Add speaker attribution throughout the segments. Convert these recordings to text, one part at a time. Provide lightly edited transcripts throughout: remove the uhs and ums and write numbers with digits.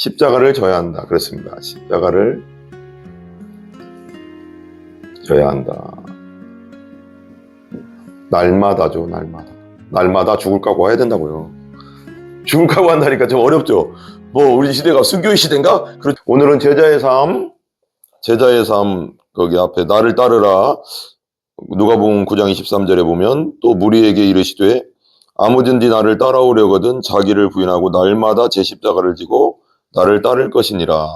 Speaker 1: 십자가를 져야 한다. 그렇습니다. 십자가를 져야 한다. 날마다죠, 날마다. 날마다 죽을 각오해야 된다고요. 죽을 각오한다니까 좀 어렵죠. 뭐 우리 시대가 순교의 시대인가? 오늘은 제자의 삶, 거기 앞에 나를 따르라. 누가복음 9장 23절에 보면 또 무리에게 이르시되 아무든지 나를 따라오려거든 자기를 부인하고 날마다 제 십자가를 지고 나를 따를 것이니라.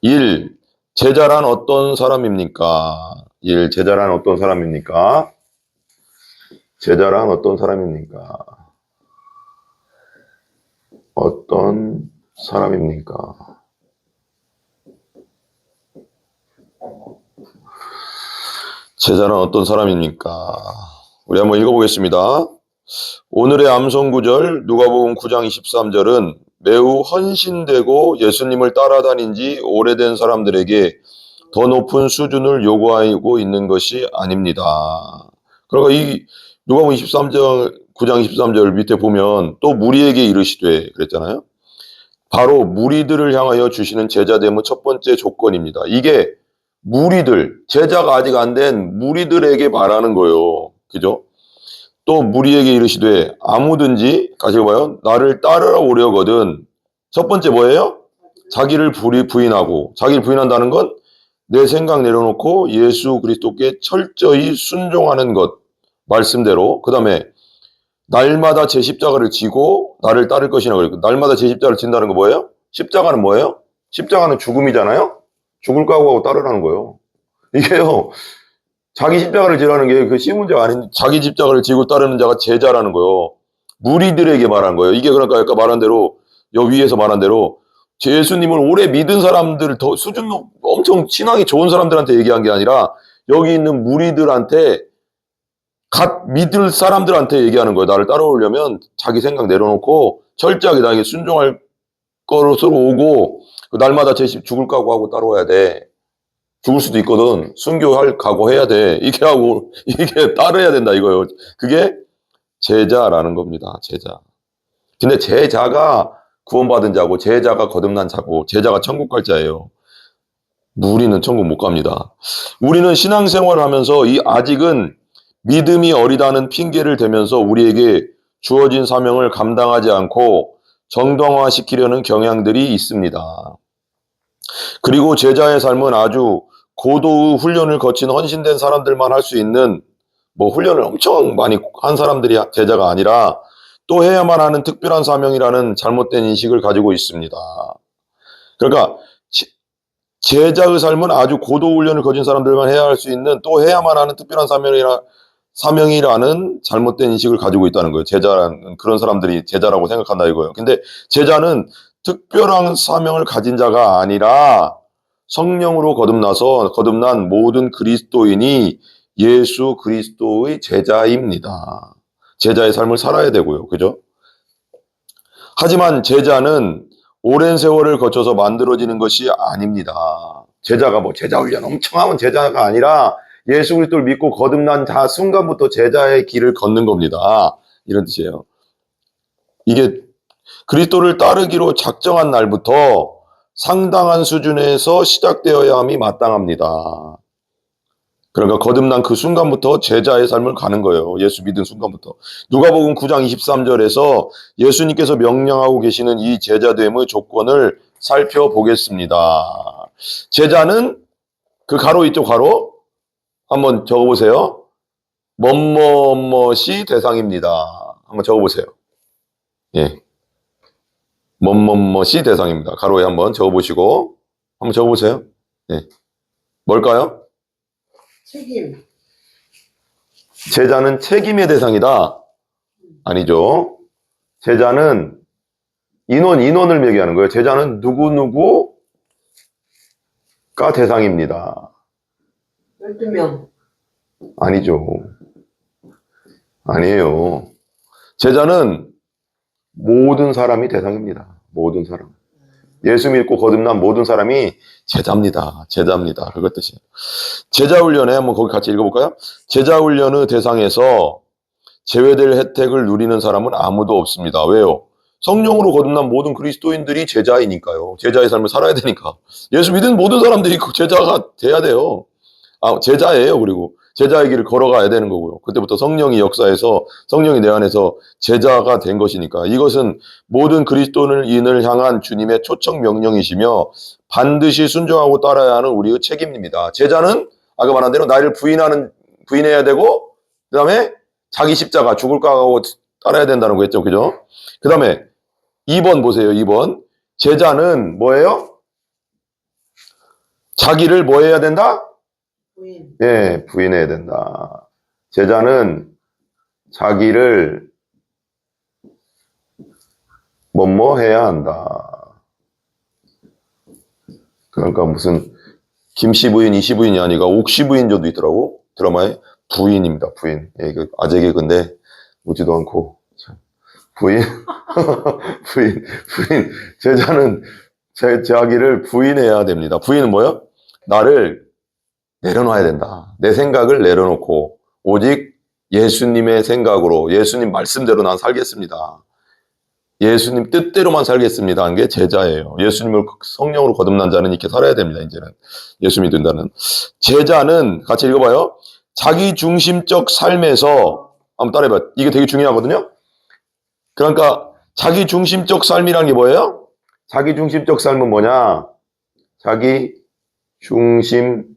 Speaker 1: 1. 제자란 어떤 사람입니까? 1. 제자란 어떤 사람입니까? 제자란 어떤 사람입니까? 어떤 사람입니까? 제자는 어떤 사람입니까? 우리 한번 읽어보겠습니다. 오늘의 암송구절 누가복음 9장 23절은 매우 헌신되고 예수님을 따라다닌 지 오래된 사람들에게 더 높은 수준을 요구하고 있는 것이 아닙니다. 그러니까 이 누가복음 9장 23절 밑에 보면 또 무리에게 이르시되 그랬잖아요. 바로 무리들을 향하여 주시는 제자됨의 첫 번째 조건입니다. 이게 무리들, 제자가 아직 안 된 무리들에게 말하는 거예요. 그죠? 또 무리에게 이르시되 아무든지 같이 봐요. 나를 따라오려거든. 첫 번째 뭐예요? 자기를 부인하고, 자기를 부인한다는 건 내 생각 내려놓고 예수 그리스도께 철저히 순종하는 것 말씀대로. 그 다음에 날마다 제 십자가를 지고 나를 따를 것이라 그랬고, 날마다 제 십자가를 진다는 거 뭐예요? 십자가는 뭐예요? 십자가는 죽음이잖아요. 죽을 각오하고 따르라는 거예요. 이게요, 자기 십자가를 지라는 게 그 쉬운 문제가 아닌, 자기 십자가를 지고 따르는 자가 제자라는 거예요. 무리들에게 말한 거예요. 이게 그러니까 아까 말한 대로, 여 위에서 말한 대로 예수님을 오래 믿은 사람들, 더 수준 엄청 신앙이 좋은 사람들한테 얘기한 게 아니라 여기 있는 무리들한테, 갓 믿을 사람들한테 얘기하는 거예요. 나를 따라오려면 자기 생각 내려놓고 철저하게 나에게 순종할 것으로 오고, 날마다 제 죽을 각오하고 따라와야 돼. 죽을 수도 있거든. 순교할 각오해야 돼. 이게 하고, 이게 따라야 된다 이거예요. 그게 제자라는 겁니다. 제자. 근데 제자가 구원받은 자고, 제자가 거듭난 자고, 제자가 천국 갈 자예요. 무리는 천국 못 갑니다. 우리는 신앙생활을 하면서 이 아직은 믿음이 어리다는 핑계를 대면서 우리에게 주어진 사명을 감당하지 않고 정당화시키려는 경향들이 있습니다. 그리고 제자의 삶은 아주 고도의 훈련을 거친 헌신된 사람들만 할 수 있는, 뭐 훈련을 엄청 많이 한 사람들이 제자가 아니라 또 해야만 하는 특별한 사명이라는 잘못된 인식을 가지고 있습니다. 그러니까 제자의 삶은 아주 고도 훈련을 거친 사람들만 해야 할 수 있는, 또 해야만 하는 특별한 사명이라는 잘못된 인식을 가지고 있다는 거예요. 제자라는, 그런 사람들이 제자라고 생각한다 이거예요. 근데 제자는 특별한 사명을 가진 자가 아니라 성령으로 거듭난 모든 그리스도인이 예수 그리스도의 제자입니다. 제자의 삶을 살아야 되고요. 그죠? 하지만 제자는 오랜 세월을 거쳐서 만들어지는 것이 아닙니다. 제자가 뭐 제자 훈련 엄청 하면 제자가 아니라 예수 그리스도를 믿고 거듭난 자 순간부터 제자의 길을 걷는 겁니다. 이런 뜻이에요. 이게 그리스도를 따르기로 작정한 날부터 상당한 수준에서 시작되어야 함이 마땅합니다. 그러니까 거듭난 그 순간부터 제자의 삶을 가는 거예요. 예수 믿은 순간부터. 누가복음 9장 23절에서 예수님께서 명령하고 계시는 이 제자됨의 조건을 살펴보겠습니다. 제자는 그 가로 있죠, 가로? 한번 적어보세요. 뭐뭐뭐시 대상입니다. 한번 적어보세요. 예. 뭐뭐뭐시 대상입니다. 가로에 한번 적어보시고 한번 적어보세요. 예. 뭘까요?
Speaker 2: 책임.
Speaker 1: 제자는 책임의 대상이다. 아니죠. 제자는 인원을 얘기하는 거예요. 제자는 누구누구가 대상입니다.
Speaker 2: 12명.
Speaker 1: 아니죠. 아니에요. 제자는 모든 사람이 대상입니다. 모든 사람. 예수 믿고 거듭난 모든 사람이 제자입니다. 제자입니다. 그것 뜻이에요. 제자훈련에 한번 거기 같이 읽어볼까요? 제자훈련의 대상에서 제외될 혜택을 누리는 사람은 아무도 없습니다. 왜요? 성령으로 거듭난 모든 그리스도인들이 제자이니까요. 제자의 삶을 살아야 되니까. 예수 믿은 모든 사람들이 제자가 돼야 돼요. 제자예요. 그리고 제자의 길을 걸어가야 되는 거고요. 그때부터 성령이 역사해서 성령이 내 안에서 제자가 된 것이니까 이것은 모든 그리스도인을 향한 주님의 초청 명령이시며 반드시 순종하고 따라야 하는 우리의 책임입니다. 제자는 아까 말한 대로 나를 부인해야 되고 그 다음에 자기 십자가 죽을 각오하고 따라야 된다는 거 했죠. 그죠? 그 다음에 2번 보세요. 2번. 제자는 뭐예요? 자기를 뭐 해야 된다?
Speaker 2: 부인.
Speaker 1: 예, 부인해야 된다. 제자는 자기를 뭐뭐 해야 한다. 그러니까 무슨 김씨 부인, 이씨 부인이 아니라 옥씨 부인조도 있더라고. 드라마에 부인입니다. 부인. 예, 그 아재 개그인데 오지도 않고 부인, 부인. 제자는 자기를 부인해야 됩니다. 부인은 뭐요? 나를 내려놔야 된다. 내 생각을 내려놓고 오직 예수님의 생각으로 예수님 말씀대로 난 살겠습니다. 예수님 뜻대로만 살겠습니다. 하는 게 제자예요. 예수님을 성령으로 거듭난 자는 이렇게 살아야 됩니다. 이제는 예수 믿는다는 제자는 같이 읽어봐요. 자기 중심적 삶에서 한번 따라해봐. 이게 되게 중요하거든요. 그러니까 자기 중심적 삶이란 게 뭐예요? 자기 중심적 삶은 뭐냐? 자기 중심적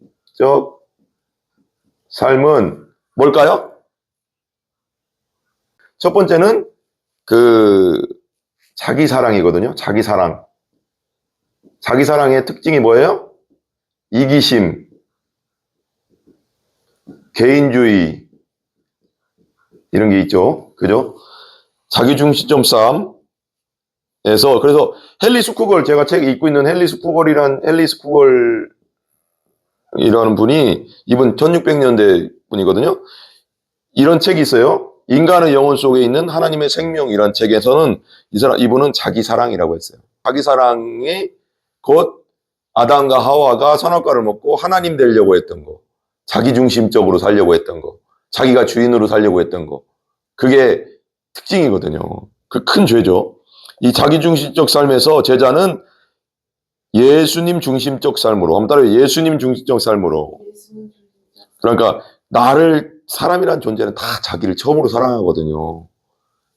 Speaker 1: 삶은 뭘까요? 첫 번째는 자기 사랑이거든요. 자기 사랑. 자기 사랑의 특징이 뭐예요? 이기심, 개인주의 이런 게 있죠. 그죠? 자기 중심적 삶에서 그래서 헨리 스쿠걸 제가 책 읽고 있는 헨리 스쿠걸이라는 분이 이분 1600년대 분이거든요. 이런 책이 있어요. 인간의 영혼 속에 있는 하나님의 생명이라는 책에서는 이분은 자기 사랑이라고 했어요. 자기 사랑이 곧 아담과 하와가 선악과를 먹고 하나님 되려고 했던 거, 자기 중심적으로 살려고 했던 거, 자기가 주인으로 살려고 했던 거, 그게 특징이거든요. 그 큰 죄죠. 이 자기 중심적 삶에서 제자는 예수님 중심적 삶으로, 한번 따라해요. 예수님 중심적 삶으로. 그러니까 사람이란 존재는 다 자기를 처음으로 사랑하거든요.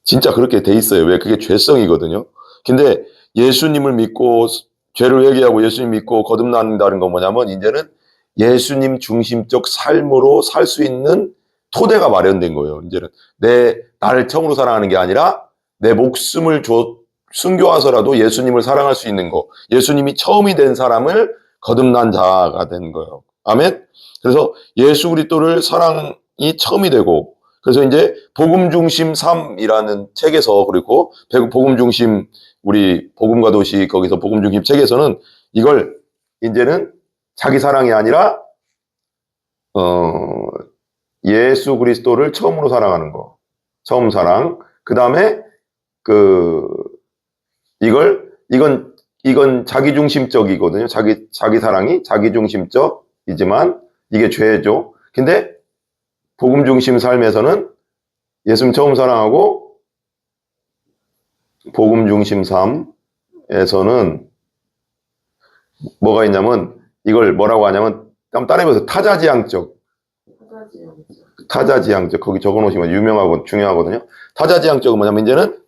Speaker 1: 진짜 그렇게 돼 있어요. 왜? 그게 죄성이거든요. 근데 예수님을 믿고 죄를 회개하고 예수님 믿고 거듭난다는 건 뭐냐면 이제는 예수님 중심적 삶으로 살 수 있는 토대가 마련된 거예요. 이제는 나를 처음으로 사랑하는 게 아니라 내 목숨을 숨겨와서라도 예수님을 사랑할 수 있는 거. 예수님이 처음이 된 사람을 거듭난 자가 된 거예요. 아멘? 그래서 예수 그리스도를 사랑이 처음이 되고 그래서 이제 복음 중심 삶이라는 책에서 그리고 복음 중심 우리 복음과 도시 거기서 복음 중심 책에서는 이걸 이제는 자기 사랑이 아니라 예수 그리스도를 처음으로 사랑하는 거. 처음 사랑. 그다음에 이건 자기 중심적이거든요. 자기 사랑이 자기 중심적이지만 이게 죄죠. 근데 복음 중심 삶에서는 예수님 처음 사랑하고 복음 중심 삶에서는 뭐가 있냐면 이걸 뭐라고 하냐면 한번 따라해보세요. 타자지향적 거기 적어놓으시면 유명하고 중요하거든요. 타자지향적은 뭐냐면 이제는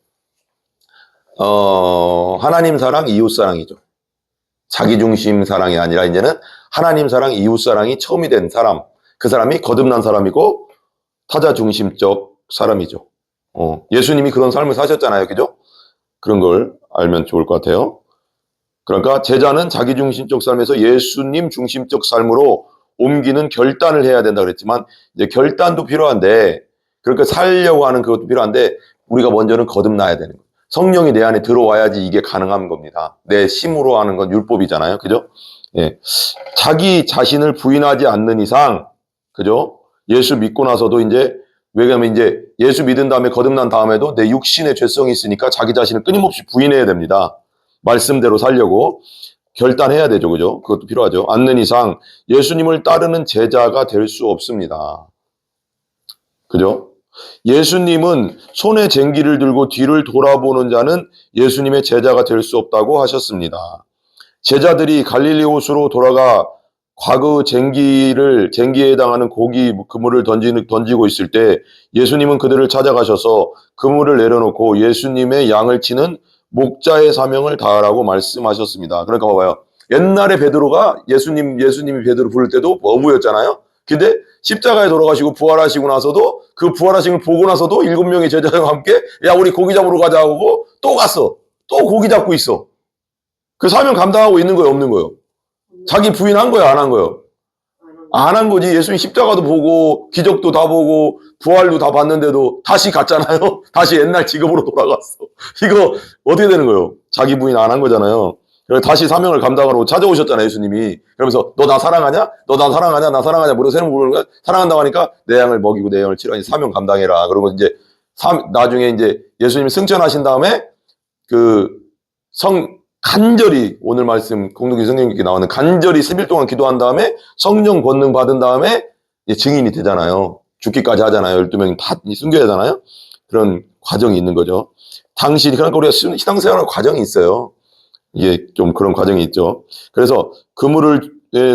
Speaker 1: 하나님 사랑, 이웃 사랑이죠. 자기 중심 사랑이 아니라 이제는 하나님 사랑, 이웃 사랑이 처음이 된 사람. 그 사람이 거듭난 사람이고 타자 중심적 사람이죠. 예수님이 그런 삶을 사셨잖아요. 그죠? 그런 걸 알면 좋을 것 같아요. 그러니까 제자는 자기 중심적 삶에서 예수님 중심적 삶으로 옮기는 결단을 해야 된다 그랬지만 이제 결단도 필요한데 그렇게 살려고 하는 그것도 필요한데 우리가 먼저는 거듭나야 되는 거예요. 성령이 내 안에 들어와야지 이게 가능한 겁니다. 내 힘으로 하는 건 율법이잖아요. 그죠? 예. 자기 자신을 부인하지 않는 이상, 그죠? 예수 믿고 나서도 왜냐면 예수 믿은 다음에 거듭난 다음에도 내 육신의 죄성이 있으니까 자기 자신을 끊임없이 부인해야 됩니다. 말씀대로 살려고 결단해야 되죠. 그죠? 그것도 필요하죠. 않는 이상 예수님을 따르는 제자가 될 수 없습니다. 그죠? 예수님은 손에 쟁기를 들고 뒤를 돌아보는 자는 예수님의 제자가 될 수 없다고 하셨습니다. 제자들이 갈릴리 호수로 돌아가 과거 쟁기에 해당하는 고기 그물을 던지고 있을 때 예수님은 그들을 찾아가셔서 그물을 내려놓고 예수님의 양을 치는 목자의 사명을 다하라고 말씀하셨습니다. 그러니까 봐봐요. 옛날에 베드로가 예수님이 베드로 부를 때도 어부였잖아요. 근데 십자가에 돌아가시고 부활하시고 나서도 그 부활하신 걸 보고 나서도 7명의 제자들과 함께 야 우리 고기 잡으러 가자 하고 또 갔어. 또 고기 잡고 있어. 그 사명 감당하고 있는 거예요, 없는 거예요? 자기 부인한 거예요, 안 한 거예요? 안 한 거지. 예수님 십자가도 보고 기적도 다 보고 부활도 다 봤는데도 다시 갔잖아요. 다시 옛날 직업으로 돌아갔어. 이거 어떻게 되는 거예요? 자기 부인 안 한 거잖아요. 그래서 다시 사명을 감당하러 찾아오셨잖아요, 예수님이. 그러면서 너 나 사랑하냐? 너 나 사랑하냐? 나 사랑하냐? 물어 세는 부분을 사랑한다고 하니까 내 양을 먹이고 내 양을 치라. 사명 감당해라. 그리고 이제 나중에 이제 예수님이 승천하신 다음에 간절히 오늘 말씀 공동기 성경에 나오는 간절히 10일 동안 기도한 다음에 성령 권능 받은 다음에 증인이 되잖아요. 죽기까지 하잖아요. 12명이 다 숨겨야 하잖아요. 그런 과정이 있는 거죠. 그러니까 우리가 신앙생활 과정이 있어요. 이게 좀 그런 과정이 있죠. 그래서 그물에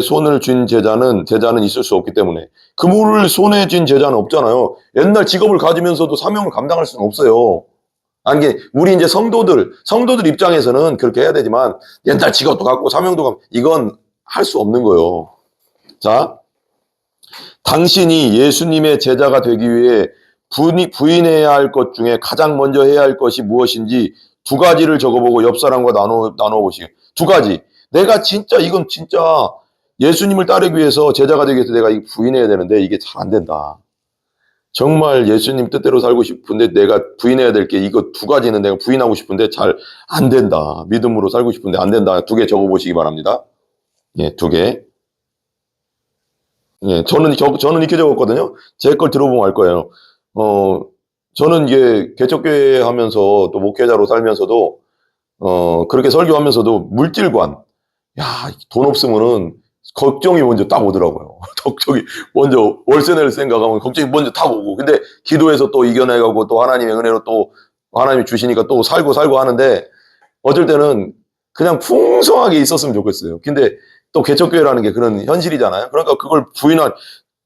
Speaker 1: 손을 쥔 제자는 있을 수 없기 때문에 그물을 손에 쥔 제자는 없잖아요. 옛날 직업을 가지면서도 사명을 감당할 수는 없어요. 아니, 우리 이제 성도들 입장에서는 그렇게 해야 되지만, 옛날 직업도 갖고 사명도 갖고, 이건 할 수 없는 거예요. 자, 당신이 예수님의 제자가 되기 위해 부인해야 할 것 중에 가장 먼저 해야 할 것이 무엇인지 두 가지를 적어보고 옆 사람과 나눠보시게. 두 가지. 이건 진짜 예수님을 따르기 위해서 제자가 되기 위해서 내가 부인해야 되는데 이게 잘 안 된다. 정말 예수님 뜻대로 살고 싶은데 내가 부인해야 될 게 이거 두 가지는 내가 부인하고 싶은데 잘 안 된다. 믿음으로 살고 싶은데 안 된다. 2개 적어보시기 바랍니다. 예, 2개. 예, 저는 이렇게 적었거든요. 제 걸 들어보면 알 거예요. 저는 이게 개척교회 하면서 또 목회자로 살면서도, 그렇게 설교하면서도 물질관, 돈 없으면은 걱정이 먼저 딱 오더라고요. 걱정이 먼저 월세 낼 생각하면 걱정이 먼저 딱 오고. 근데 기도해서 또 이겨내가고 또 하나님의 은혜로 또 하나님이 주시니까 또 살고 하는데 어쩔 때는 그냥 풍성하게 있었으면 좋겠어요. 근데 또 개척교회라는 게 그런 현실이잖아요. 그러니까 그걸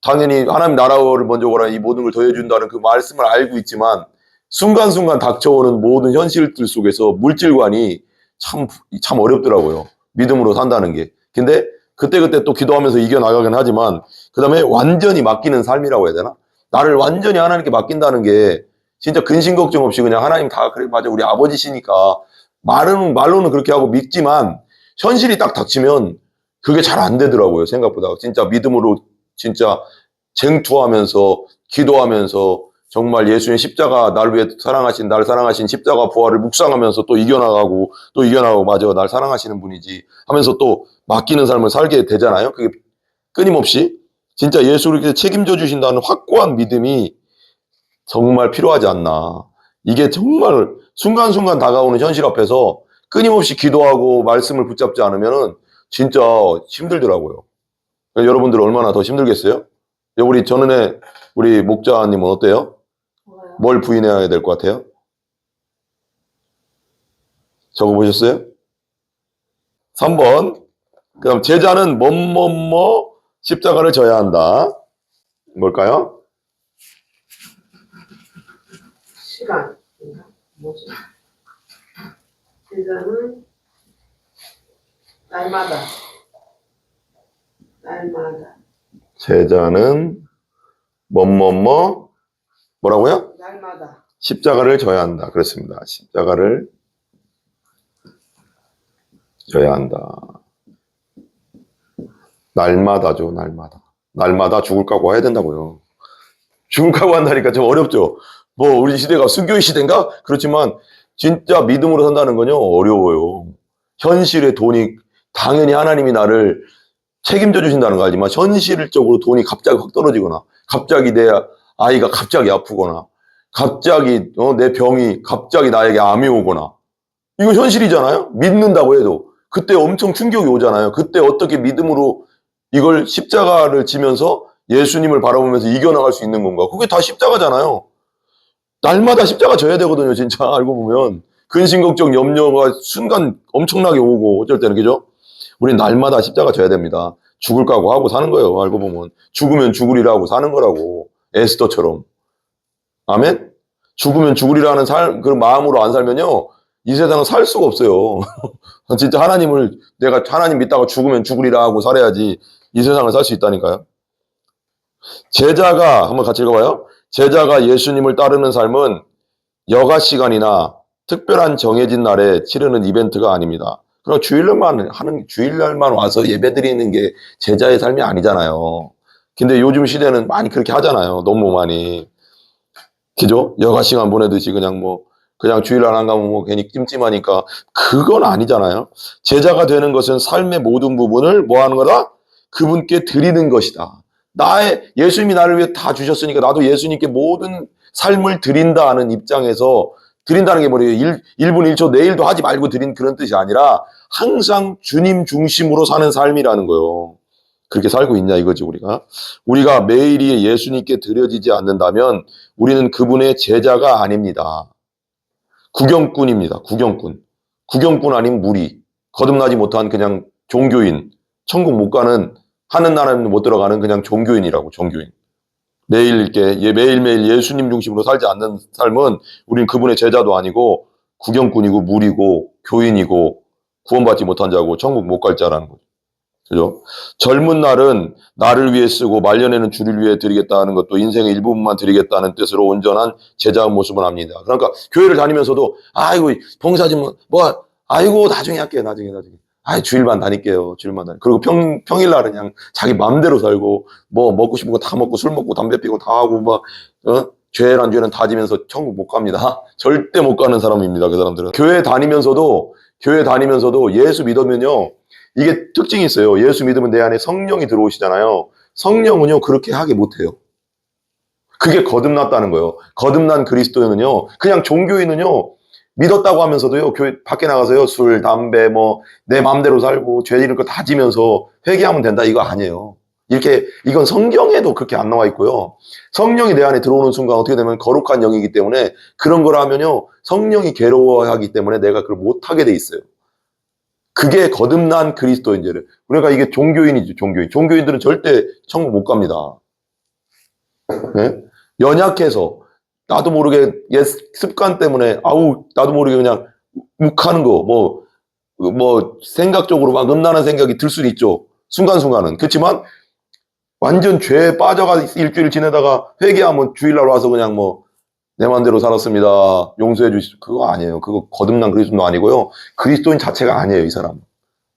Speaker 1: 당연히 하나님 나라를 먼저 오라 이 모든 걸 더해준다는 그 말씀을 알고 있지만 순간순간 닥쳐오는 모든 현실들 속에서 물질관이 참 어렵더라고요. 믿음으로 산다는 게. 근데 그때 또 기도하면서 이겨나가긴 하지만 그 다음에 완전히 맡기는 삶이라고 해야 되나? 나를 완전히 하나님께 맡긴다는 게 진짜 근심 걱정 없이 그냥 하나님 그래 맞아 우리 아버지시니까 말로는 그렇게 하고 믿지만 현실이 딱 닥치면 그게 잘 안 되더라고요. 생각보다. 진짜 믿음으로 진짜 쟁투하면서 기도하면서 정말 예수님 십자가 나를 사랑하신 십자가 부활을 묵상하면서 또 이겨나가고 맞아 날 사랑하시는 분이지 하면서 또 맡기는 삶을 살게 되잖아요. 그게 끊임없이 진짜 예수를 이렇게 책임져 주신다는 확고한 믿음이 정말 필요하지 않나. 이게 정말 순간순간 다가오는 현실 앞에서 끊임없이 기도하고 말씀을 붙잡지 않으면은 진짜 힘들더라고요. 여러분들 얼마나 더 힘들겠어요? 우리 목자님은 어때요? 뭘 부인해야 될 것 같아요? 적어보셨어요? 3번. 그럼 제자는 뭐뭐뭐 십자가를 져야 한다. 뭘까요?
Speaker 2: 시간. 뭐지? 제자는 날마다.
Speaker 1: 제자는 뭐라고요?
Speaker 2: 날마다.
Speaker 1: 십자가를 져야 한다. 그렇습니다. 십자가를 져야 한다. 날마다죠, 날마다. 날마다 죽을 각오 해야 된다고요. 죽을 각오 한다니까 좀 어렵죠. 우리 시대가 순교의 시대인가? 그렇지만 진짜 믿음으로 산다는 건요 어려워요. 현실의 돈이 당연히 하나님이 나를 책임져 주신다는 거 알지만 현실적으로 돈이 갑자기 확 떨어지거나 갑자기 내 아이가 갑자기 아프거나 갑자기 내 병이 갑자기 나에게 암이 오거나 이거 현실이잖아요. 믿는다고 해도 그때 엄청 충격이 오잖아요. 그때 어떻게 믿음으로 이걸 십자가를 지면서 예수님을 바라보면서 이겨나갈 수 있는 건가? 그게 다 십자가잖아요. 날마다 십자가 져야 되거든요, 진짜. 알고 보면. 근심, 걱정, 염려가 순간 엄청나게 오고, 어쩔 때는, 그죠? 우린 날마다 십자가 져야 됩니다. 죽을 각오하고 사는 거예요, 알고 보면. 죽으면 죽으리라고 사는 거라고. 에스더처럼. 아멘? 죽으면 죽으리라는 그런 마음으로 안 살면요, 이 세상은 살 수가 없어요. 진짜 내가 하나님 믿다가 죽으면 죽으리라 하고 살아야지 이 세상을 살 수 있다니까요. 한번 같이 읽어봐요. 제자가 예수님을 따르는 삶은 여가 시간이나 특별한 정해진 날에 치르는 이벤트가 아닙니다. 그럼 주일날만 와서 예배 드리는 게 제자의 삶이 아니잖아요. 근데 요즘 시대는 많이 그렇게 하잖아요. 너무 많이. 그죠? 여가 시간 보내듯이 그냥 주일날 안 가면 괜히 찜찜하니까. 그건 아니잖아요. 제자가 되는 것은 삶의 모든 부분을 뭐 하는 거다? 그분께 드리는 것이다. 예수님이 나를 위해 다 주셨으니까 나도 예수님께 모든 삶을 드린다는 입장에서, 드린다는 게 뭐예요? 1분 1초 내일도 하지 말고 드린 그런 뜻이 아니라 항상 주님 중심으로 사는 삶이라는 거예요. 그렇게 살고 있냐 이거지, 우리가 매일이 예수님께 드려지지 않는다면 우리는 그분의 제자가 아닙니다. 구경꾼입니다. 구경꾼 아닌 무리, 거듭나지 못한 그냥 종교인, 천국 못 가는, 하는 나라는 못 들어가는 그냥 종교인이라고. 종교인. 매일매일 예수님 중심으로 살지 않는 삶은 우린 그분의 제자도 아니고 구경꾼이고 무리고 교인이고 구원받지 못한 자고 천국 못 갈 자라는 거죠. 그죠? 젊은 날은 나를 위해 쓰고 말년에는 주를 위해 드리겠다는 것도 인생의 일부분만 드리겠다는 뜻으로 온전한 제자의 모습을 합니다. 그러니까 교회를 다니면서도 아이고 봉사 좀 아이고 나중에 할게요. 나중에. 주일만 다닐게요. 그리고 평일날은 그냥 자기 마음대로 살고 먹고 싶은 거 다 먹고 술 먹고 담배 피고 다 하고 죄는 다지면서 천국 못 갑니다. 절대 못 가는 사람입니다. 그 사람들은. 교회 다니면서도 예수 믿으면요, 이게 특징이 있어요. 예수 믿으면 내 안에 성령이 들어오시잖아요. 성령은요 그렇게 하게 못해요. 그게 거듭났다는 거예요. 거듭난 그리스도인은요, 그냥 종교인은요 믿었다고 하면서도요, 교회 밖에 나가서요, 술, 담배, 내 마음대로 살고, 죄 지을 거 다 지면서 회개하면 된다, 이거 아니에요. 이건 성경에도 그렇게 안 나와 있고요. 성령이 내 안에 들어오는 순간 어떻게 되면 거룩한 영이기 때문에 그런 걸 하면요, 성령이 괴로워하기 때문에 내가 그걸 못하게 돼 있어요. 그게 거듭난 그리스도인들. 그러니까 이게 종교인이죠, 종교인. 종교인들은 절대 천국 못 갑니다. 네? 연약해서, 나도 모르게 옛 습관 때문에 나도 모르게 그냥 욱하는 거 생각적으로 막 음란한 생각이 들 수도 있죠. 순간순간은. 그렇지만 완전 죄에 빠져가 일주일 지내다가 회개하면 주일날 와서 그냥 내 마음대로 살았습니다, 용서해 주시죠. 그거 아니에요. 그거 거듭난 그리스도도 아니고요. 그리스도인 자체가 아니에요, 이 사람.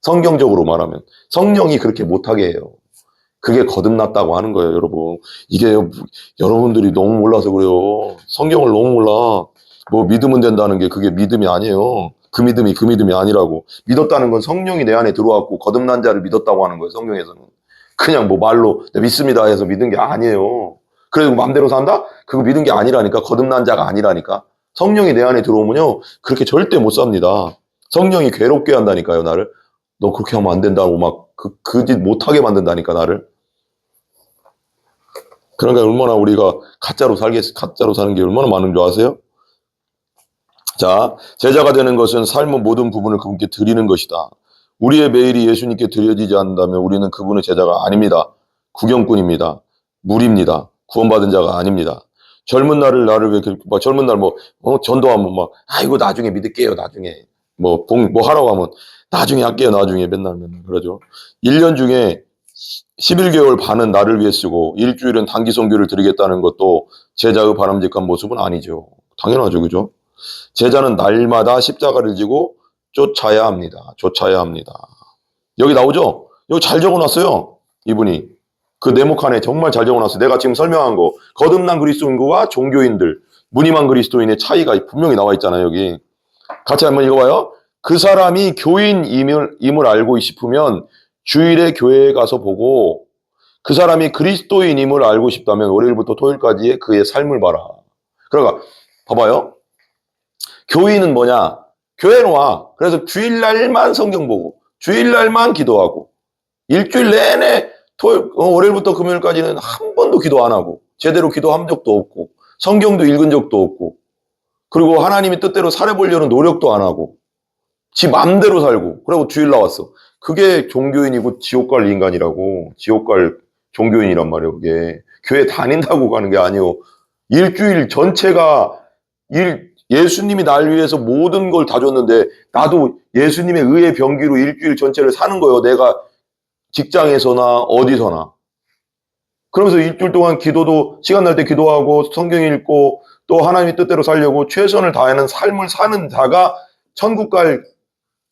Speaker 1: 성경적으로 말하면 성령이 그렇게 못하게 해요. 그게 거듭났다고 하는 거예요, 여러분. 이게 여러분들이 너무 몰라서 그래요. 성경을 너무 몰라. 믿으면 된다는 게 그게 믿음이 아니에요. 그 믿음이 아니라고. 믿었다는 건 성령이 내 안에 들어왔고 거듭난 자를 믿었다고 하는 거예요, 성경에서는. 그냥 말로 믿습니다 해서 믿은 게 아니에요. 그래도 마음대로 산다? 그거 믿은 게 아니라니까. 거듭난 자가 아니라니까. 성령이 내 안에 들어오면요, 그렇게 절대 못 삽니다. 성령이 괴롭게 한다니까요, 나를. 너 그렇게 하면 안 된다고 그 짓 못하게 만든다니까, 나를. 그러니까 얼마나 우리가 가짜로 사는 게 얼마나 많은 줄 아세요? 자, 제자가 되는 것은 삶의 모든 부분을 그분께 드리는 것이다. 우리의 매일이 예수님께 드려지지 않는다면 우리는 그분의 제자가 아닙니다. 구경꾼입니다. 무리입니다. 구원받은 자가 아닙니다. 젊은 날을 나를 왜 젊은 날 전도하면 아이고 나중에 믿을게요. 나중에 하라고 하면 나중에 할게요. 나중에 맨날 그러죠. 1년 중에 11개월 반은 나를 위해 쓰고 일주일은 단기 선교를 드리겠다는 것도 제자의 바람직한 모습은 아니죠. 당연하죠. 그죠? 제자는 날마다 십자가를 지고 쫓아야 합니다. 여기 나오죠? 여기 잘 적어놨어요. 이분이. 그 네모칸에 정말 잘 적어놨어요. 내가 지금 설명한 거. 거듭난 그리스도인과 종교인들, 무늬만 그리스도인의 차이가 분명히 나와 있잖아요. 여기. 같이 한번 읽어봐요. 그 사람이 교인임을 알고 싶으면 주일에 교회에 가서 보고, 그 사람이 그리스도인임을 알고 싶다면 월요일부터 토요일까지의 그의 삶을 봐라. 그러니까 봐봐요. 교인은 뭐냐? 교회로 와. 그래서 주일날만 성경 보고 주일날만 기도하고 일주일 내내 월요일부터 금요일까지는 한 번도 기도 안 하고 제대로 기도한 적도 없고 성경도 읽은 적도 없고, 그리고 하나님의 뜻대로 살아보려는 노력도 안 하고, 지 맘대로 살고, 그리고 주일 나왔어. 그게 종교인이고 지옥 갈 인간이라고. 지옥 갈 종교인이란 말이에요, 그게. 교회 다닌다고 가는 게 아니에요. 일주일 전체가 예수님이 날 위해서 모든 걸 다 줬는데 나도 예수님의 의의 병기로 일주일 전체를 사는 거예요. 내가 직장에서나 어디서나. 그러면서 일주일 동안 기도도 시간 날 때 기도하고 성경 읽고 또 하나님의 뜻대로 살려고 최선을 다하는 삶을 사는 자가 천국 갈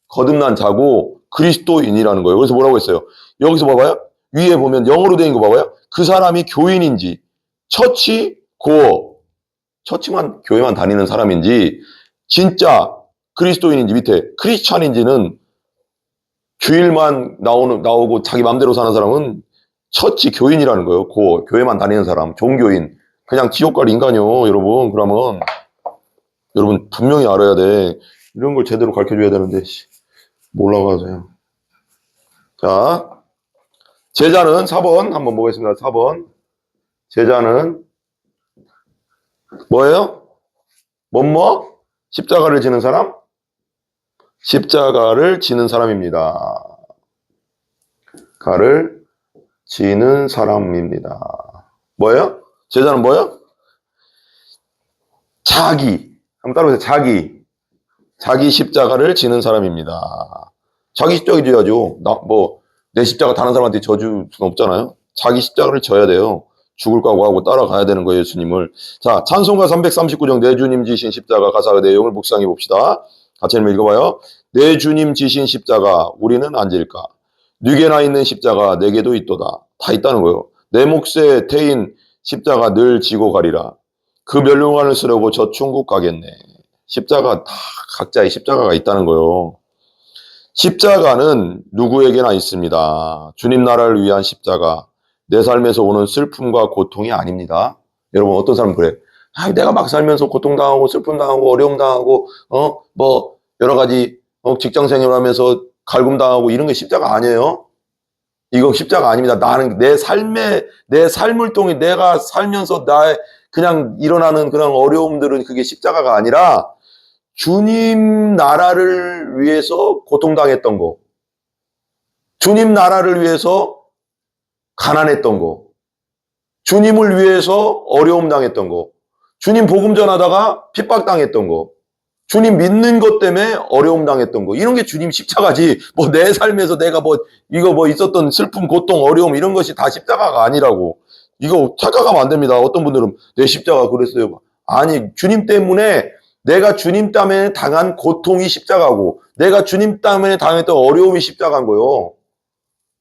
Speaker 1: 거듭난 자고 그리스도인이라는 거예요. 그래서 뭐라고 했어요? 여기서 봐봐요. 위에 보면 영어로 된 거 봐봐요. 그 사람이 교인인지 처치 고어 처치만 교회만 다니는 사람인지 진짜 그리스도인인지 밑에 크리스찬인지는 주일만 나오고 자기 맘대로 사는 사람은 처치 교인이라는 거예요. 고어 교회만 다니는 사람 종교인 그냥 지옥 갈 인간이요. 여러분 그러면 여러분 분명히 알아야 돼. 이런 걸 제대로 가르쳐줘야 되는데 몰라가세요. 자 제자는 4번 한번 보겠습니다. 4번 제자는 뭐예요? 십자가를 지는 사람? 십자가를 지는 사람입니다. 가를 지는 사람입니다. 뭐예요? 제자는 뭐예요? 한번 따라해보세요. 자기 십자가를 지는 사람입니다. 자기 십자가 져야죠. 내 십자가 다른 사람한테 져줄 수는 없잖아요. 자기 십자가를 져야 돼요. 죽을 각오하고 따라가야 되는 거예요, 예수님을. 자, 찬송가 339정 내 주님 지신 십자가 가사 내용을 묵상해 봅시다. 같이 한번 읽어봐요. 내 주님 지신 십자가 우리는 안 질까? 뉘게나 있는 십자가 내게도 있도다. 다 있다는 거예요. 내 몫에 태인 십자가 늘 지고 가리라. 그 멸류관을 쓰려고 저 천국 가겠네. 십자가 다 각자의 십자가가 있다는 거예요. 십자가는 누구에게나 있습니다. 주님 나라를 위한 십자가. 내 삶에서 오는 슬픔과 고통이 아닙니다. 여러분 어떤 사람은 그래. 내가 막 살면서 고통당하고 슬픔당하고 어려움당하고 여러 가지 직장 생활하면서 갈굼당하고 이런 게 십자가 아니에요. 이거 십자가 아닙니다. 나는 내 삶을 통해 내가 살면서 그냥 일어나는 그런 어려움들은 그게 십자가가 아니라 주님 나라를 위해서 고통당했던 거. 주님 나라를 위해서 가난했던 거. 주님을 위해서 어려움 당했던 거. 주님 복음 전하다가 핍박당했던 거. 주님 믿는 것 때문에 어려움 당했던 거. 이런 게 주님 십자가지. 내 삶에서 내가 있었던 슬픔, 고통, 어려움 이런 것이 다 십자가가 아니라고. 이거 착각하면 안 됩니다. 어떤 분들은 내 십자가 그랬어요. 아니, 주님 때문에 내가 주님 때문에 당한 고통이 십자가고 내가 주님 때문에 당했던 어려움이 십자가인 거예요.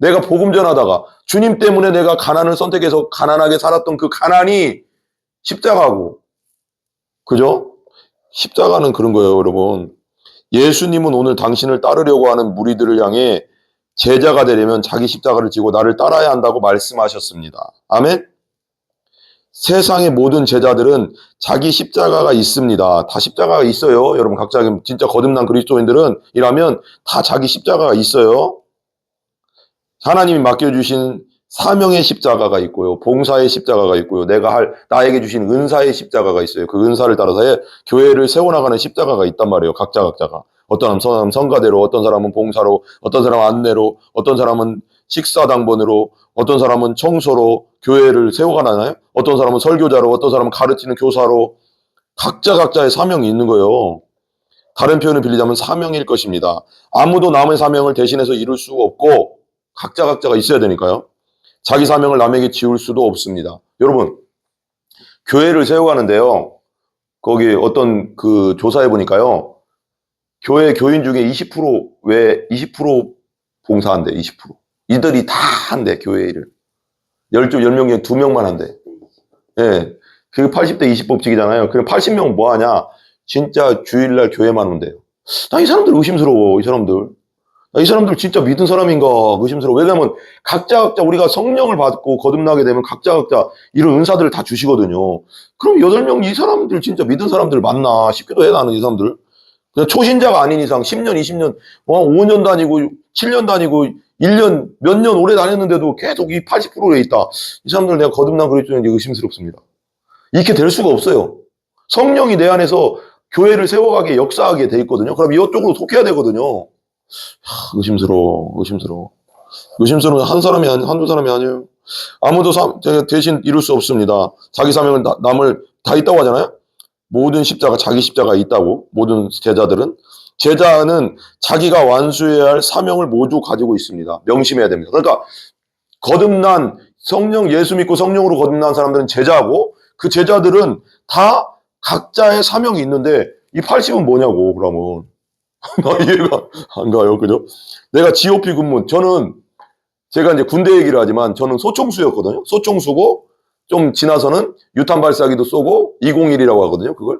Speaker 1: 내가 복음 전하다가 주님 때문에 내가 가난을 선택해서 가난하게 살았던 그 가난이 십자가고. 그죠? 십자가는 그런 거예요, 여러분. 예수님은 오늘 당신을 따르려고 하는 무리들을 향해 제자가 되려면 자기 십자가를 지고 나를 따라야 한다고 말씀하셨습니다. 아멘? 세상의 모든 제자들은 자기 십자가가 있습니다. 다 십자가가 있어요. 여러분 각자 진짜 거듭난 그리스도인들은 이라면 다 자기 십자가가 있어요. 하나님이 맡겨주신 사명의 십자가가 있고요. 봉사의 십자가가 있고요. 나에게 주신 은사의 십자가가 있어요. 그 은사를 따라서 교회를 세워나가는 십자가가 있단 말이에요. 각자가. 어떤 사람은 성가대로, 어떤 사람은 봉사로, 어떤 사람은 안내로, 어떤 사람은 식사당번으로, 어떤 사람은 청소로 교회를 세워가나요? 어떤 사람은 설교자로, 어떤 사람은 가르치는 교사로 각자의 사명이 있는 거예요. 다른 표현을 빌리자면 사명일 것입니다. 아무도 남의 사명을 대신해서 이룰 수 없고 각자가 있어야 되니까요. 자기 사명을 남에게 지울 수도 없습니다. 여러분, 교회를 세워가는데요. 거기 어떤 그 조사해 보니까요. 교회 교인 중에 20% 봉사한대, 20%. 이들이 다 한대, 교회 일을. 10명 중에 2명만 한대. 예. 그게 80대 20 법칙이잖아요. 그럼 80명은 뭐 하냐? 진짜 주일날 교회만 온대요. 나 이 사람들 의심스러워, 이 사람들 진짜 믿은 사람인가 의심스러워. 왜냐면 각자 우리가 성령을 받고 거듭나게 되면 각자 이런 은사들을 다 주시거든요. 그럼 8명 이 사람들 진짜 믿은 사람들 맞나 싶기도 해, 나는 이 사람들. 그냥 초신자가 아닌 이상 10년, 20년, 5년 다니고 7년 다니고 1년, 몇 년 오래 다녔는데도 계속 이 80%에 있다. 이 사람들 내가 거듭난 그리스도인지 의심스럽습니다. 이렇게 될 수가 없어요. 성령이 내 안에서 교회를 세워가게 역사하게 돼 있거든요. 그럼 이쪽으로 속해야 되거든요. 의심스러워. 의심스러운 한 사람이 한두 사람이 아니에요. 아무도 대신 이룰 수 없습니다. 자기 사명을 남을 다 있다고 하잖아요. 모든 십자가, 자기 십자가 있다고. 모든 제자는 자기가 완수해야 할 사명을 모두 가지고 있습니다. 명심해야 됩니다. 그러니까 거듭난 예수 믿고 성령으로 거듭난 사람들은 제자고, 그 제자들은 다 각자의 사명이 있는데 이 80은 뭐냐고. 그러면 나 이해가 안 가요. 그죠? 내가 GOP 근무, 제가 이제 군대 얘기를 하지만 저는 소총수였거든요. 소총수고 좀 지나서는 유탄 발사기도 쏘고 201이라고 하거든요. 그걸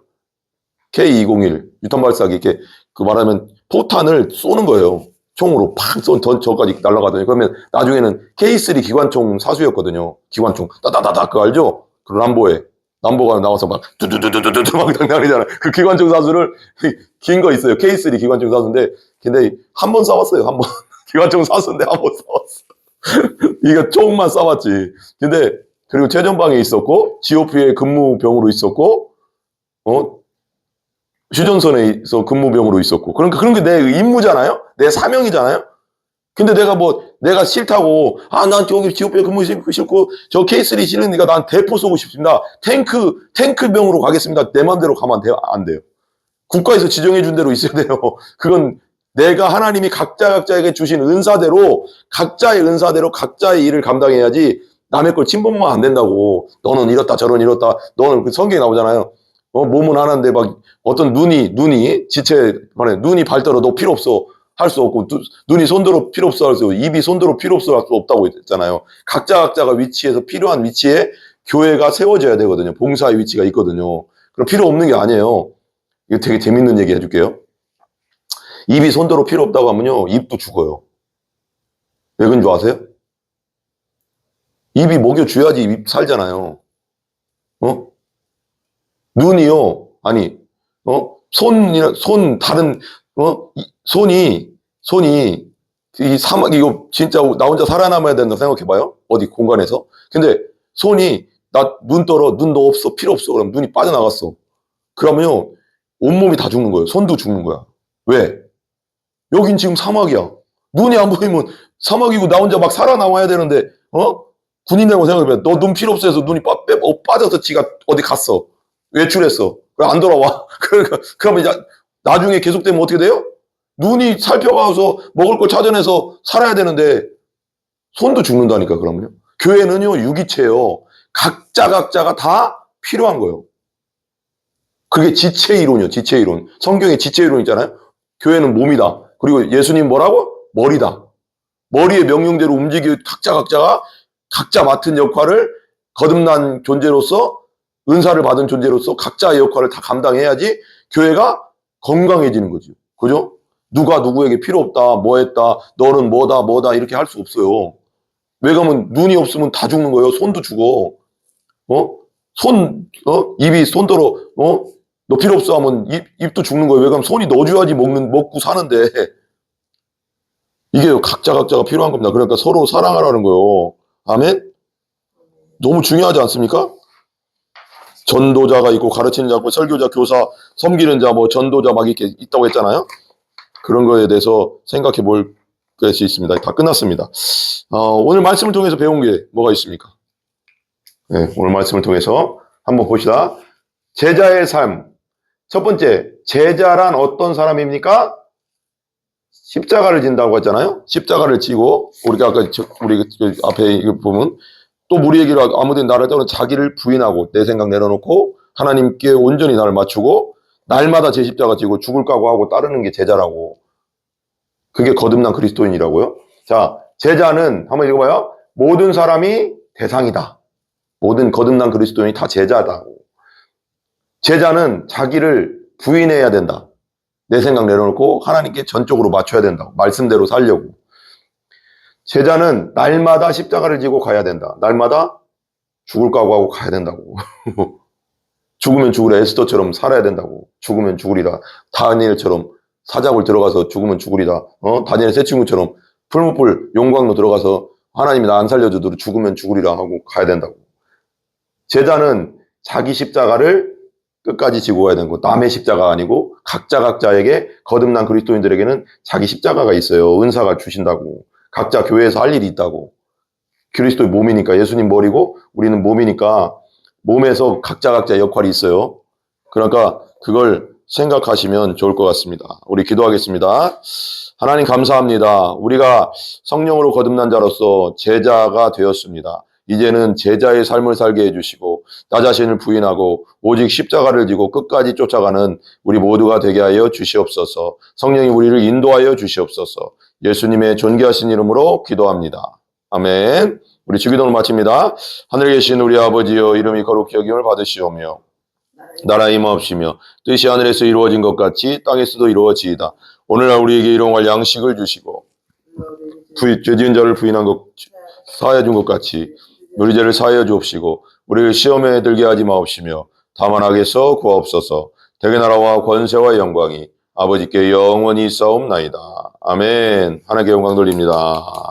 Speaker 1: K201 유탄 발사기, 이렇게 말하면 포탄을 쏘는 거예요. 총으로 팍 저까지 날아가더니, 그러면 나중에는 K3 기관총 사수였거든요. 기관총 따다다다, 그거 알죠? 그 람보가 나와서 막 두두두두두두 막 당당하잖아. 그 기관총 사수를 긴 거 있어요. K3 기관총 사수인데, 근데 한 번 쏴봤어요. 한 번. 기관총 사수인데 한 번 쏴봤어. 이거 총만 쏴봤지. 근데 그리고 최전방에 있었고, GOP에 근무병으로 있었고, 휴전선에서 근무병으로 있었고. 그러니까 그런 게 내 임무잖아요? 내 사명이잖아요? 근데 내가 싫다고, 난 저기 GOP에 근무 싫고, 저 K3 싫으니까 난 대포 쏘고 싶습니다. 탱크병으로 가겠습니다. 내 맘대로 가면 안 돼요. 국가에서 지정해준 대로 있어야 돼요. 그건 내가 하나님이 각자에게 주신 각자의 은사대로 각자의 일을 감당해야지 남의 걸 침범하면 안 된다고. 너는 이렇다, 저런 이렇다. 너는 그 성경에 나오잖아요. 몸은 하나인데 막 어떤 눈이 발달어 너 필요 없어 할 수 없고, 눈이 손들어 필요 없어 할 수 없고, 입이 손들어 필요 없어 할 수 없다고 했잖아요. 각자가 위치에서 필요한 위치에 교회가 세워져야 되거든요. 봉사의 위치가 있거든요. 그럼 필요 없는 게 아니에요. 이거 되게 재밌는 얘기 해줄게요. 입이 손들어 필요 없다고 하면요, 입도 죽어요. 왜 그런 줄 아세요? 입이 먹여줘야지 입 살잖아요. 눈이요, 손이 이 사막, 이거 진짜 나 혼자 살아남아야 된다 생각해봐요. 어디 공간에서. 근데 손이 눈 너 없어, 필요 없어. 그럼 눈이 빠져나갔어. 그러면요, 온몸이 다 죽는 거예요. 손도 죽는 거야. 왜? 여긴 지금 사막이야. 눈이 안 보이면 사막이고 나 혼자 막 살아남아야 되는데, 군인이라고 생각해봐. 너 눈 필요 없어 해서 눈이 빠져서 지가 어디 갔어. 외출했어. 왜 안 돌아와? 그러면 이제 나중에 계속되면 어떻게 돼요? 눈이 살펴가서 먹을 걸 찾아내서 살아야 되는데 손도 죽는다니까. 그러면요. 교회는요, 유기체예요. 각자가 다 필요한 거예요. 그게 지체 이론이에요. 지체 이론. 성경에 지체 이론 있잖아요. 교회는 몸이다. 그리고 예수님 뭐라고? 머리다. 머리의 명령대로 움직이고 각자가 각자 맡은 역할을 거듭난 존재로서, 은사를 받은 존재로서 각자의 역할을 다 감당해야지 교회가 건강해지는 거죠. 그죠? 누가 누구에게 필요 없다, 뭐 했다, 너는 뭐다 이렇게 할 수 없어요. 왜 그러면 눈이 없으면 다 죽는 거예요. 손도 죽어. 입이 손들어, 너 필요 없어 하면 입도 죽는 거예요. 왜 그러면 손이 넣어줘야지 먹고 사는데. 이게 각자가 필요한 겁니다. 그러니까 서로 사랑하라는 거예요. 아멘? 너무 중요하지 않습니까? 전도자가 있고, 가르치는 자 있고, 설교자, 교사, 섬기는 자, 전도자 막 이렇게 있다고 했잖아요. 그런 거에 대해서 생각해 볼 것이 있습니다. 다 끝났습니다. 오늘 말씀을 통해서 배운 게 뭐가 있습니까? 네, 오늘 말씀을 통해서 한번 봅시다. 제자의 삶. 첫 번째, 제자란 어떤 사람입니까? 십자가를 진다고 했잖아요. 십자가를 지고, 우리가 아까 우리 앞에 이거 보면, 또 우리에게로 아무든 나를 떠나 자기를 부인하고 내 생각 내려놓고 하나님께 온전히 나를 맞추고 날마다 제 십자가 지고 죽을 각오하고 따르는 게 제자라고. 그게 거듭난 그리스도인이라고요. 자, 제자는 한번 읽어봐요. 모든 사람이 대상이다. 모든 거듭난 그리스도인이 다 제자다고. 제자는 자기를 부인해야 된다. 내 생각 내려놓고 하나님께 전적으로 맞춰야 된다. 말씀대로 살려고. 제자는 날마다 십자가를 지고 가야 된다. 날마다 죽을 각오하고 가야 된다고. 죽으면 죽으라 에스더처럼 살아야 된다고. 죽으면 죽으리라. 다니엘처럼 사자굴 들어가서 죽으면 죽으리라. 다니엘 새 친구처럼 풀무불 용광로 들어가서 하나님이 나 안 살려줘도 죽으면 죽으리라 하고 가야 된다고. 제자는 자기 십자가를 끝까지 지고 가야 되는 거. 남의 십자가 아니고 각자에게 거듭난 그리스도인들에게는 자기 십자가가 있어요. 은사가 주신다고. 각자 교회에서 할 일이 있다고. 그리스도의 몸이니까, 예수님 머리고 우리는 몸이니까 몸에서 각자 역할이 있어요. 그러니까 그걸 생각하시면 좋을 것 같습니다. 우리 기도하겠습니다. 하나님 감사합니다. 우리가 성령으로 거듭난 자로서 제자가 되었습니다. 이제는 제자의 삶을 살게 해주시고 나 자신을 부인하고 오직 십자가를 지고 끝까지 쫓아가는 우리 모두가 되게 하여 주시옵소서. 성령이 우리를 인도하여 주시옵소서. 예수님의 존귀하신 이름으로 기도합니다. 아멘. 우리 주기도를 마칩니다. 하늘에 계신 우리 아버지여, 이름이 거룩히 여김을 받으시오며 나라의 임하옵시며 뜻이 하늘에서 이루어진 것 같이 땅에서도 이루어지이다. 오늘날 우리에게 일용할 양식을 주시고 죄 지은 자를 부인한 것 사하여 준 것 같이 우리 죄를 사하여 주옵시고 우리를 시험에 들게 하지 마옵시며 다만 악에서 구하옵소서. 대개 나라와 권세와 영광이 아버지께 영원히 있사옵나이다. 아멘. 하나님께 영광 돌립니다.